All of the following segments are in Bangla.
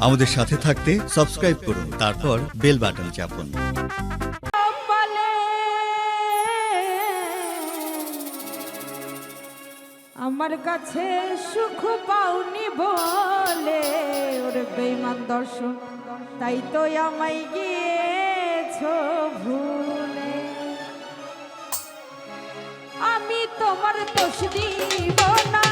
আমাদের সাথে থাকতে সাবস্ক্রাইব করুন, তারপর বেল বাটন চাপুন। আমার কাছে সুখ পাওনি বলে ওরে বেঈমান দর্শক, তাই তো আমায় গিয়েছো ভুলে। আমি তোমার দোষ দিব না,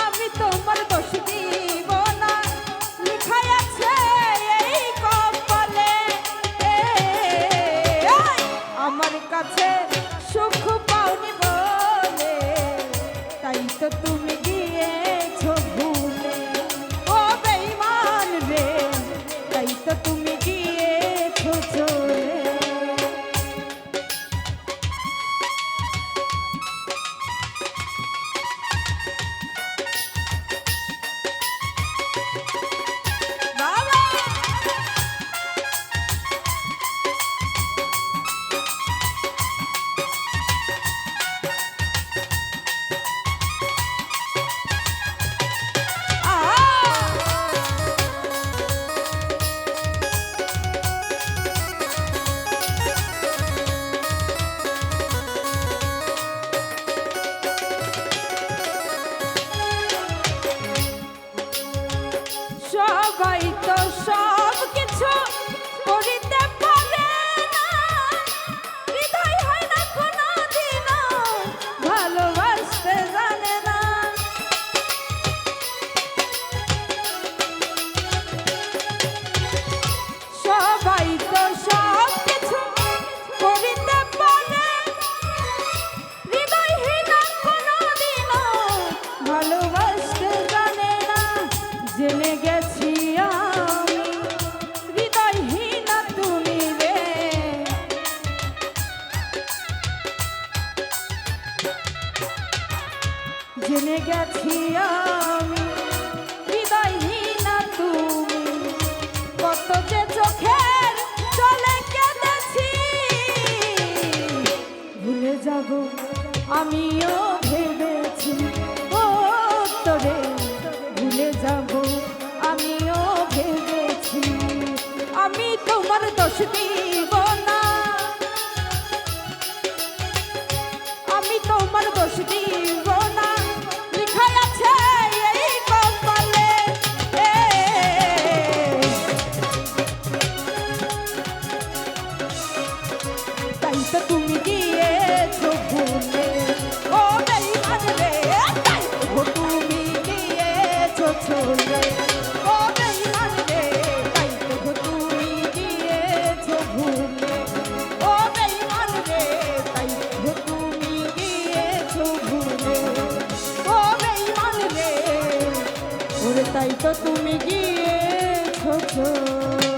আমি তোমার দোষ দিব না, লেখাই আছে এই কপালে। আমার কাছে সুখ পাওনি বলে তাই তো তুমি গিয়েছো ভুলে। ও বেঈমান রে, তাই তো তুমি গিয়েছো চলে। সবাই তো সব কিছু করিতে পারে না, হৃদয় হয় না কোনোদিনও ভালোবাসতে জানে না। সবাই তো সব কিছু করিতে পারে, হৃদয় হয় না কোনোদিনও ভালোবাসতে জানে না। জেনে গেছি আমি হৃদয়হীনা তুমি রে, জেনে গেছি আমি হৃদয়হীনা তুমি। কত যে চোখের জলে কেঁদেছি, ভুলে যাব আমিও ভেবেছি। ও তোরে ভুলে যাব আমিও ভেবেছি। আমি তোমার দোষ দিব না, আমি তোমার দোষ দিব না, লেখা আছে এই কপালে। তাই তো তুমি গিয়েছো ভুলে। ও বেঈমান রে, তাই তো তুমি গিয়েছো চলে। ও বেঈমান রে, তাই তো তুমি গিয়েছো ভুলে। ও বেঈমান রে, তাই তো তুমি গিয়েছো ভুলে। ও বেঈমান রে, ওরে তাই তো তুমি গিয়েছো চলে।